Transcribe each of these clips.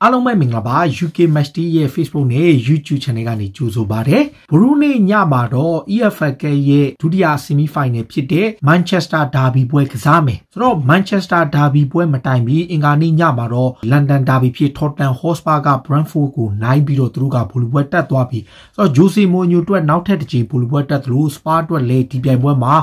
အားလုံးပဲမင်္ဂလာပါ UK Match Day ရဲ့ Facebook နဲ့ YouTube Channel ကနေကြိုဆိုပါရစေဘရူးနေ့ညမှာတော့ EFL ရဲ့ဒုတိယ Semi Final ဖြစ်တဲ့ Manchester Derby ပွဲကစားမယ်ဆိုတော့ Manchester Derby ပွဲမတိုင်မီအင်္ဂါနေ့ညမှာတော့ London Derby ဖြစ် Tottenham Hotspur က Brentford ကိုနိုင်ပြီးတော့သူတို့ကဘောလုံးပွဲတက်သွားပြီဆိုတော့ Jose Mourinho အတွက်နောက်ထပ်တစ်ချိန်ဘောလုံးပွဲတက်သလို Spurs အတွက်လည်းဒီပြိုင်ပွဲမှာ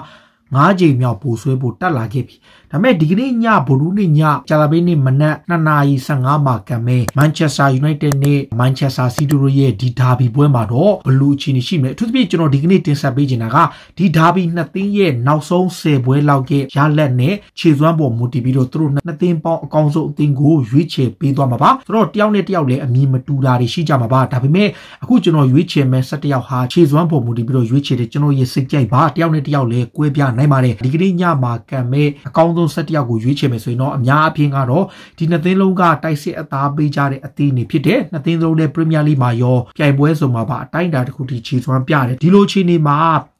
9ချိန်မြောက်ပိုဆွဲဖို့တက်လာခဲ့ပြီဒါပေမဲ့ဒီကနေ့ညဗိုလ်လူနေ့ညကြာလာပေးနေ့မနက်2:15မှာကံမဲ့ Manchester United နဲ့ Manchester City တို့ရဲ့ဒီ Derby ပွဲမှာတော့ဘလူးအခြေအနေရှိမယ်အထူးသဖြင့်ကျွန်တော်ဒီကနေ့တင်ဆက်ပေးချင်တာကဒီ Derby နှစ်သင်းရဲ့နောက်ဆုံး10ပွဲလောက်ကရလက်နဲ့ခြေစွမ်းပေါ်မူတည်ပြီးတော့သူတို့နှစ်သင်းပေါင်းအကောင်းဆုံးအသင်းကိုရွေးချယ်ပေးသွားမှာပါဆိုတော့တယောက်နဲ့တယောက်လည်းအမြင်မတူတာတွေရှိကြမှာပါဒါပေမဲ့အခုကျွန်တော်ရွေးချယ်မဲ့17ယောက်ဟာခြေစွမ်းပေါ်မူတည်ပြီးတော့ရွေးချယ်တယ်ကျွန်တော်ရဲ့စိတ်ကြိုက်ပါတယောက်နဲ့တယောက်လည်းကွဲပြားနိုင်ပါတယ်ဒီကနေ့ညမှာကံမဲ့အကောင်းဆုံး17ယောက်ကိုရွေးချယ်မယ်ဆိုရင်တော့အများအပြားကတော့ဒီနှစ်သင်းလုံးကတိုက်စစ်အသားပေးကြတဲ့အသင်းတွေဖြစ်တဲ့နှစ်သင်းလုံးနဲ့ Premier League မှာရောပြိုင်ပွဲစုံမှာပါအတိုင်းအတာတစ်ခုထိခြေစွမ်းပြတယ်ဒီလိုအခြေအနေမှာ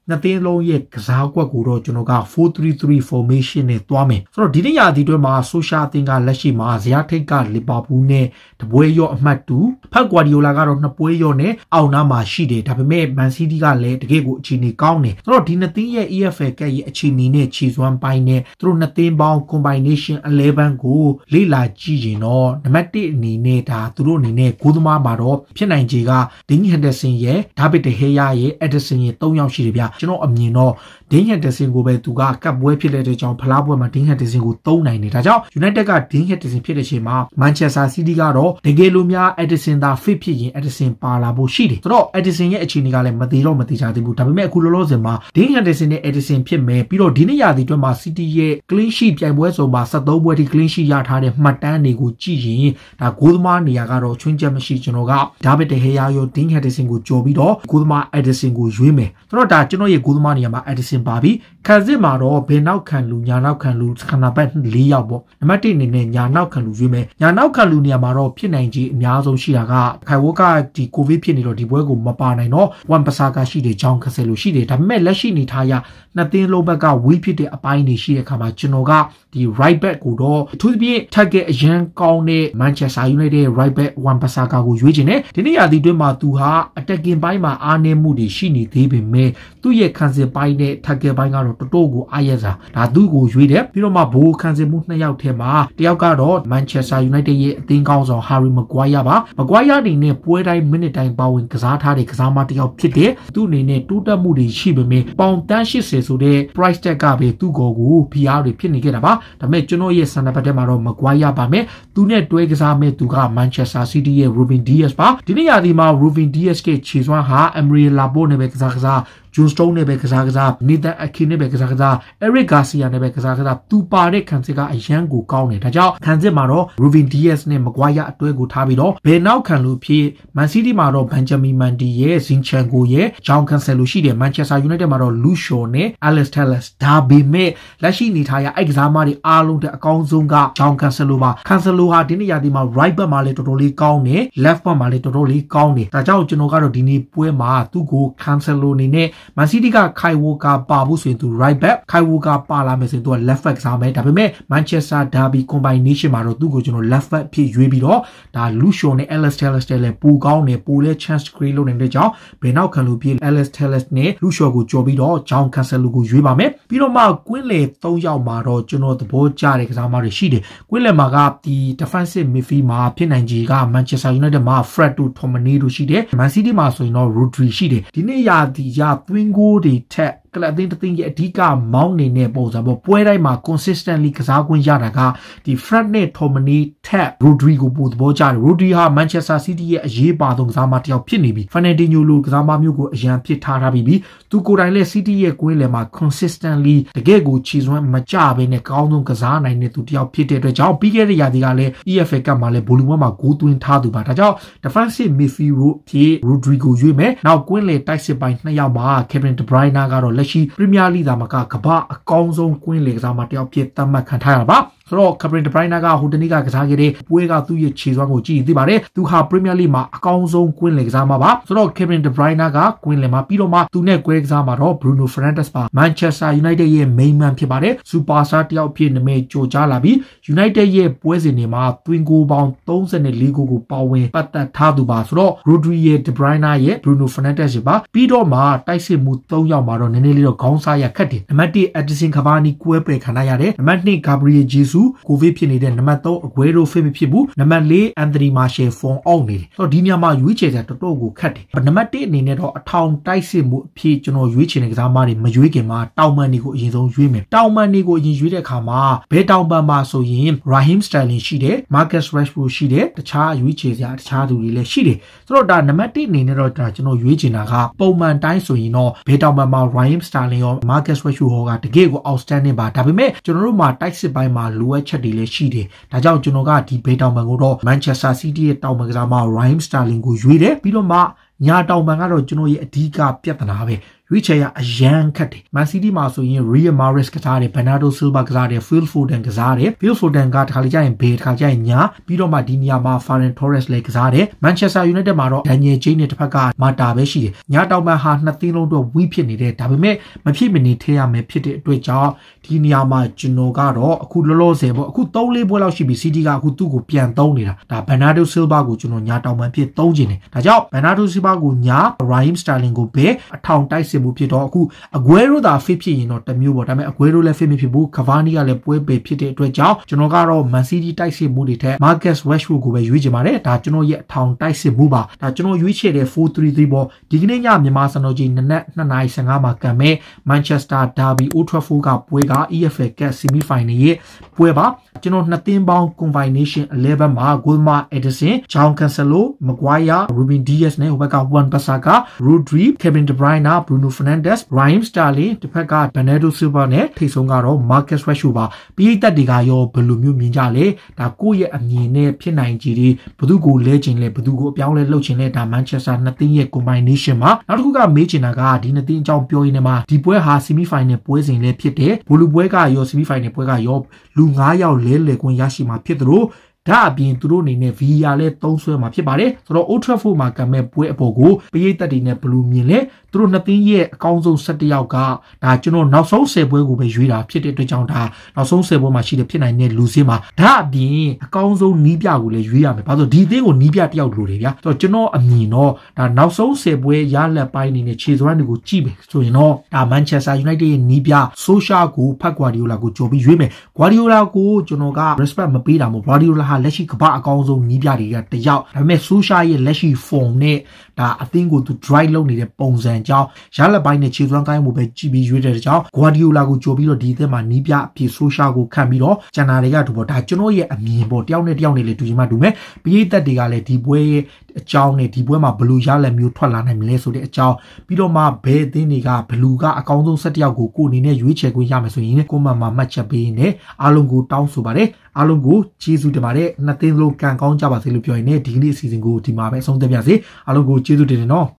နှစ်သင်းလုံးရဲ့ကစားကွက်ကိုတော့ကျွန်တော်က 4-3-3 formation နဲ့တွားမယ်ဆိုတော့ဒီနေ့ရာသီတွင်းမှာဆိုရှာအသင်းကလက်ရှိမှာဇယားထိတ်ကလီဗာပူးနဲ့တပွဲရော့အမှတ်2ဖက်ကွာဒီယိုလာကတော့2ပွဲရော့နဲ့အောင်နာမှာရှိတယ်ဒါပေမဲ့မန်စီးတီးကလည်းတကယ့်ကိုအခြေအနေကောင်းတယ်ဆိုတော့ဒီနှစ်သင်းရဲ့ EFL ကရဲ့အခြေအနေနဲ့ခြေစွမ်းပိုင်းနဲ့သူတို့နှစ်သင်းပေါင်း combination 11ကိုလေ့လာကြည့်ရင်တော့နံပါတ်1အနေနဲ့ဒါသူတို့အနေနဲ့ဂိုးသမားမှာတော့ဖြစ်နိုင်ခြေကဒင်းဟန်ဒက်ဆန်ရဲ့ဒါဗစ်ဒဟေယာရဲ့အက်ဒဆန်ရဲ့3ယောက်ရှိတယ်ဗျကျွန်တော်အမြင်တော့ဒင်းဟန်ဒက်ဆန်ကိုပဲသူကကပ်ပွဲဖြစ်တဲ့ကြောင့်ဖလားပွဲမှာဒင်းဟန်ဒက်ဆန်ကိုသုံးနိုင်တယ်ဒါကြောင့် United ကဒင်းဟန်ဒက်ဆန်ဖြစ်တဲ့အချိန်မှာ Manchester City ကတော့တကယ်လို့များ Edison သာ fit ဖြစ်ရင် Edison ပါလာဖို့ရှိတယ်ဆိုတော့ Edison ရဲ့အခြေအနေကလည်းမသေးတော့မသေးချာသေးဘူးဒါပေမဲ့အခုလောလောဆယ်မှာဒင်းဟန်ဒက်ဆန်နဲ့ Edison ဖြစ်မယ်ပြီးတော့ဒီနေ့ရာသီတွင်းမှာ City ရဲ့ clean sheet ပြိုင်ပွဲစုံမှာ73ပွဲထိ clean sheet ရထားတဲ့မှတ်တမ်းတွေကိုကြည့်ရင်ဒါဂိုးသမားနေရာကတော့ချွင်းချက်မရှိကျွန်တော်ကဒါဗစ်ဒဟေယာရောဒင်းဟန်ဒက်ဆန်ကိုကြော်ပြီးတော့ဂိုးသမား Edison ကိုရွေးမယ်ဆိုတော့ဒါကျွန်တော်ရဲ့ဂိုးသမားနေရာမှာ Edison ပါပြီခံစစ်မှာတော့ဘယ်နောက်ခံလူညာနောက်ခံလူခဏပတ်4ယောက်ပေါ့နံပါတ်1အနေနဲ့ညာနောက်ခံလူရွေးမယ်ညာနောက်ခံလူနေရာမှာတော့ဖြစ်နိုင်ခြေအများဆုံးရှိတာကခိုင်ဝေါကဒီကိုဗစ်ဖြစ်နေတော့ဒီပွဲကိုမပါနိုင်တော့ဝန်ပစာကရှိတယ်ဂျောင်းခဆယ်လိုရှိတယ်ဒါပေမဲ့လက်ရှိနေထားရနှစ်သင်းလုံးဘက်ကဝီးဖြစ်တဲ့အပိုင်းတွေရှိတဲ့အခါမှာကျွန်တော်ကဒီ right back ကိုတော့အထူးသဖြင့် target အရန်ကောင်းတဲ့ Manchester United right back ဝန်ပစာကကိုရွေးချင်တယ်ဒီနေ့ရာသီတွင်းမှာသူဟာ attacking ပိုင်းမှာအားနည်းမှုတွေရှိနေသေးပေမဲ့သူ့ရဲ့ခံစစ်ပိုင်းနဲ့ target ပိုင်းကတော့တော်တော်ကိုအားရစာဒါသူ့ကိုရွေးတယ်ပြီးတော့မှဘိုးခံစစ်မှု2ယောက်ထဲမှာတယောက်ကတော့ Manchester United ရဲ့အသင်းကောင်းဆောင် Harry Maguire ပါ Maguire အနေနဲ့ပွဲတိုင်းမိနစ်တိုင်းပါဝင်ကစားထားတဲ့ကစားမတစ်ယောက်ဖြစ်တယ်သူ့အနေနဲ့တိုးတက်မှုတွေရှိပေမဲ့ပေါင်80ဆိုတဲ့ price tag ကပဲသူ့ကို PR တွေဖြစ်နေခဲ့တာပါဒါပေမဲ့ကျွန်တော်ရဲ့စံနံပါတ်ထဲမှာတော့ Maguire ပါမယ်သူနဲ့တွဲကစားမဲ့သူက Manchester City ရဲ့ Ruben Dias ပါဒီနေ့ရာသီမှာ Ruben Dias ကခြေစွမ်းဟာ Emery Laporte နဲ့ပဲကစားJohn Stone နဲ့ပဲကစားNathan Ake နဲ့ပဲကစား Eric Garcia နဲ့ပဲကစားသူပါတဲ့ခံစစ်ကအရန်ကိုကောင်းတယ်ဒါကြောင့်ခံစစ်မှာတော့ Ruben Dias နဲ့ Maguire အတွဲကိုထားပြီးတော့ဘယ်နောက်ခံလို့ဖြစ် Man City မှာတော့ Benjamin Mendy ရဲ့ Zinchenko ရဲ့ João Cancelo ရှိတယ် Manchester United မှာတော့ Luke Shaw နဲ့ Alex Telles ဒါပေမဲ့လက်ရှိနေထားရအဲ့ကစားမတွေအားလုံးတဲ့အကောင်းဆုံးက João Cancelo ပါ Cancelo ဟာဒီနေ့ရာသီမှာ right back မှာလည်းတော်တော်လေးကောင်းတယ် left back မှာလည်းတော်တော်လေးကောင်းတယ်ဒါကြောင့်ကျွန်တော်ကတော့ဒီနေ့ပွဲမှာသူ့ကို Cancelo အနေနဲ့Man City ကခိုင်ဝိုကာပါဖို့ဆိုရင်သူ right back ခိုင်ဝိုကာပါလာမယ်ဆိုရင်သူက left back စားမယ်ဒါပေမဲ့ Manchester Derby combination မှာတော့သူ့ကိုကျွန်တော် left back ဖြစ်ရွေးပြီးတော့ဒါ Luke Shaw နဲ့ Alex Telles လည်းပိုကောင်းတယ်ပိုလဲ chance create လုပ်နေတဲ့ကြောင့်ဘယ်နောက်ခံလို့ဖြစ် Alex Telles နဲ့ Luke Shaw ကိုကြော်ပြီးတော့ João Cancelo ကိုရွေးပါမယ်ပြီးတော့မှကွင်းလေ3ယောက်မှာတော့ကျွန်တော်သဘောကျတဲ့ကစားမတွေရှိတယ်ကွင်းလေမှာကဒီ defensive midfield မှာဖြစ်နိုင်ခြေက Manchester United မှာ Fred တို့ Tomine တို့ရှိတယ် Man City မှာဆိုရင်တော့ Rodri ရှိတယ်ဒီနေ့ရာသီရ Twingo တွေထက်ကလပ်အသင်းတစ်သင်းရဲ့အဓိကမောင်းနေတဲ့ပုံစံပေါ့ပွဲတိုင်းမှာ consistently ကစားခွင့်ရတာကဒီ Fred နဲ့ Tomine ထက် Rodri ကိုပိုသဘောကျတယ် Rodri ဟာ Manchester City ရဲ့အရေးပါဆုံးကစားမတစ်ယောက်ဖြစ်နေပြီ Fernandinho လိုကစားမမျိုးကိုအရန်ဖြစ်ထားပြီးသူကိုယ်တိုင်လည်း City ရဲ့ကွင်းလယ်မှာ consistently တကယ့်ကိုခြေစွမ်းမကျဘဲနဲ့ကောင်းဆုံးကစားနိုင်တဲ့သူတစ်ယောက်ဖြစ်တဲ့အတွက်ကြောင့်ပြီးခဲ့တဲ့ရာသီကလည်း EFL Cup မှာလည်းဘောလုံးပွဲမှာဂိုးသွင်းထားသူပါဒါကြောင့် defensive midfield ဖြစ် Rodri ကိုရွေးမယ်နောက်ကွင်းလယ်တိုက်စစ်ပိုင်း2ယောက်မှာ Kevin De Bruyne ကတော့လက်ရှိ Premier League သားမှာကကမ္ဘာအကောင်းဆုံးကွင်းလေကစားမတစ်ယောက်ဖြစ်သတ်မှတ်ခံထားရတာပါ ဆိုတော့ Kevin De Bruyne ကဟိုတနေ့ကကစားခဲ့တဲ့ပွဲကသူ့ရဲ့ခြေစွမ်းကိုကြည့်သိပါတယ်သူဟာ Premier League မှာအကောင်းဆုံးကွင်းလည်ကစားမှာပါဆိုတော့ Kevin De Bruyne ကကွင်းလည်မှာပြီးတော့မှသူနဲ့ကွဲကစားမှာတော့ Bruno Fernandes ပါ Manchester United ရဲ့ main man ဖြစ်ပါတယ် Superstar တယောက်ဖြစ်နာမည်ကျော်ကြားလာပြီး United ရဲ့ပွဲစဉ်တွေမှာသွင်းဂိုးပေါင်း34ဂိုးကိုပါဝင်ပတ်သက်ထားသူပါဆိုတော့ Rodri ရဲ့ De Bruyne ရဲ့ Bruno Fernandes ရဲ့ပါပြီးတော့မှတိုက်စစ်မှု3ယောက်မှာတော့နည်းနည်းလေးတော့ခေါင်းစားရခက်တယ်နံပါတ်1 Edison Cavani ကွဲပယ်ခံရရတယ်နံပါတ်2 Gabriel Jesus ကိုဗစ်ဖြစ်နေတဲ့နံပါတ်3 Aguero fit မဖြစ်ဘူးနံပါတ်4 Anthony Martial form out နေတယ်ဆိုတော့ဒီနေရာမှာရွေးချယ်တာတော်တော်ကိုခက်တယ်နံပါတ်1အနေနဲ့တော့အထောင်တိုက်စစ်မှုအဖြစ်ကျွန်တော်ရွေးချယ်တဲ့ကစားသမားတွေမရွေးခင်မှာတောင်ပန်တွေကိုအရင်ဆုံးရွေးမယ်တောင်ပန်တွေကိုအရင်ရွေးတဲ့အခါမှာဘယ်တောင်ပန်မှာဆိုရင် Raheem Sterling ရှိတယ် Marcus Rashford ရှိတယ်တခြားရွေးချယ်စရာတခြားသူတွေလည်းရှိတယ်ဆိုတော့ဒါနံပါတ်1အနေနဲ့တော့ဒါကျွန်တော်ရွေးချယ်တာကပုံမှန်တိုင်းဆိုရင်တော့ဘယ်တောင်ပန်မှာ Raheem Sterling ရော Marcus Rashford ဟောကတကယ်ကို outstanding ပါဒါပေမဲ့ကျွန်တော်တို့မှာတိုက်စစ်ပိုင်းမှာလိုအပ်ချက်တွေလည်းရှိတယ်ဒါကြောင့်ကျွန်တော်ကဒီဘယ်တောင်ပန်ကိုတော့ Manchester City ရဲ့တောင်ပန်ကစားသမား Raheem Sterling ကိုရွေးတယ်ပြီးတော့မှညာတောင်ပန်ကတော့ကျွန်တော်ရဲ့အဓိကပြဿနာပဲရွေးချယ်ရအရန်ခက်တယ် Man City မှာဆိုရင် Riyad Mahrez ကစားတယ် Bernardo Silva ကစားတယ် Phil Foden ကစားတယ် Phil Foden ကတခါလေကျရင်ဘေးတခါကျရင်ညာပြီးတော့မှဒီနေရာမှာ Ferran Torres လည်းကစားတယ် Manchester United မှာတော့ Daniel James နဲ့တစ်ဖက်က Mata ပဲရှိတယ်ညာတောင်ပန်ဟာနှစ်သင်းလုံးတော့ဝီးဖြစ်နေတယ်ဒါပေမဲ့မဖြစ်မနေထည့်ရမယ်ဖြစ်တဲ့အတွက်ကြောင့်ဒီနေရာမှာကျွန်တော်ကတော့အခုလောလောဆယ်ပေါ့အခု3-4ပွဲလောက်ရှိပြီ City ကအခုသူ့ကိုပြန်သုံးနေတာဒါ Bernardo Silva ကိုကျွန်တော်ညာတောင်ပန်ဖြစ်သုံးခြင်းတယ်ဒါကြောင့် Bernardo Silva ကိုညာ Raheem Sterling ကိုပဲအထောင်တိုက်စစ်မှုဖြစ်တော့အခုAguero သာ fit ဖြစ်ရင်တော့တမျိုးပေါ့ဒါပေမဲ့ Aguero လည်း fit မဖြစ်ဘူး Cavani ကလည်းပွဲပေဖြစ်တဲ့အတွက်ကြောင့်ကျွန်တော်ကတော့ Man City တိုက်စစ်မှုတွေထက် Marcus Rashford ကိုပဲရွေးချင်ပါတယ်ဒါကျွန်တော်ရဲ့အထောင်တိုက်စစ်မှုပါဒါကျွန်တော်ရွေးချယ်တဲ့ 4-3-3 ပေါ့ဒီကနေ့ညမြန်မာစံတော်ချိန်နနက် 2:15 မှာကန်မဲ့ Manchester Derby Old Trafford ကပွဲက EFL Cup Semi Final ရဲ့ပွဲပါကျွန်တော်နှစ်သင်းပေါင်း combination 11မှာ Golma Edison, João Cancelo, Maguire, Ruben Dias နဲ့ဟိုဘက်က Wan-Bissaka, Rodri, Kevin De Bruyne, Bruno Fernandes, Raheem Sterling တစ်ဖက်က Bernardo Silva နဲ့ထိပ်ဆုံးကတော့ Marcus Rashford ပါပြီးသက်တွေကရောဘယ်လိုမျိုးမြင်ကြလဲဒါကိုယ့်ရဲ့အမြင်နဲ့ဖြစ်နိုင်ကြည်တွေဘယ်သူကိုလဲချင်လဲဘယ်သူကိုအပြောင်းလဲလုပ်ချင်လဲဒါ Manchester နှစ်သင်းရဲ့ combination မှာနောက်တစ်ခုကမေးချင်တာကဒီနှစ်သင်းအကြောင်းပြောရင်းနဲ့မှာဒီပွဲဟာ semi final ပွဲစဉ်လည်းဖြစ်တယ်ဘိုလူပွဲကရော semi final ပွဲကရောလူ9ယောက်လဲလေခွင့်ရရှိမှာဖြစ်သလိုဒါအပြင်သူတို့အနေနဲ့ VR လဲသုံးဆွဲမှာဖြစ်ပါတယ်ဆိုတော့ Old Trafford မှာကံမဲ့ပွဲအပေါ်ကိုပရိသတ်တွေနဲ့ဘယ်လိုမြင်လဲသူတို့နှစ်သင်းရဲ့အကောင်းဆုံး17ယောက်ကဒါကျွန်တော်နောက်ဆုံး10ပွဲကိုပဲရွေးတာဖြစ်တဲ့အတွက်ကြောင့်ဒါနောက်ဆုံး10ပွဲမှာရှိတဲ့ဖြစ်နိုင်တဲ့လူစင်းမှာဒါအပြင်အကောင်းဆုံးနီးပြကိုလည်းရွေးရမယ်ဘာလို့ဒီသင်းကိုနီးပြတယောက်လိုတယ်ဗျာဆိုတော့ကျွန်တော်အမြင်တော့ဒါနောက်ဆုံး10ပွဲရလက်ပိုင်းနေနဲ့ခြေစွမ်းတွေကိုကြည့်မယ်ဆိုရင်တော့ဒါ Manchester United ရဲ့နီးပြ Solskjaer ကိုဖတ် Guardiola ကိုကြော်ပြီးရွေးမယ် Guardiola ကိုကျွန်တော်က respect မပေးတာမို့ Guardiola ဟာလက်ရှိကမ္ဘာအကောင်းဆုံးနီးပြတွေကတယောက်ဒါပေမဲ့ Solskjaer ရဲ့လက်ရှိ form နဲ့ဒါအသင်းကိုသူ drive လုပ်နေတဲ့ပုံစံကြောင့်ရလက်ပိုင်းနဲ့ခြေစွမ်းကိုင်းမှုပဲကြည့်ပြီးရွေးတဲ့ကြောင့် Guardiola ကိုကြိုပြီးတော့ဒီအသင်းမှာနီးပြအဖြစ် Solskjaer ကိုခံပြီးတော့ကျန်တာတွေကတူပေါ့ဒါကျွန်တော်ရဲ့အမြင်ပေါ့တယောက်နဲ့တယောက်နဲ့လည်းတူချင်မှတူမယ်ပရိသတ်တွေကလည်းဒီပွဲရဲ့အကြောင်းနဲ့ဒီပွဲမှာဘလူရလက်မျိုးထွက်လာနိုင်မလဲဆိုတဲ့အကြောင်းပြီးတော့မှဘယ်အသင်းတွေကဘလူကအကောင်းဆုံး17ယောက်ကိုကိုအနေနဲ့ရွေးချယ်ခွင့်ရမယ်ဆိုရင်ကိုမှမှတ်ချက်ပေးနေအားလုံးကိုတောင်းဆိုပါတယ်အားလုံးကိုကျေးဇူးတင်ပါတယ်နှစ်သင်းလုံးကံကောင်းကြပါစေလို့ပြောရင်းနဲ့ဒီကနေ့အစီအစဉ်ကိုဒီမှာပဲအဆုံးသတ်ပါစေအားလုံးကိုကျေးဇူးတင်တယ်နော်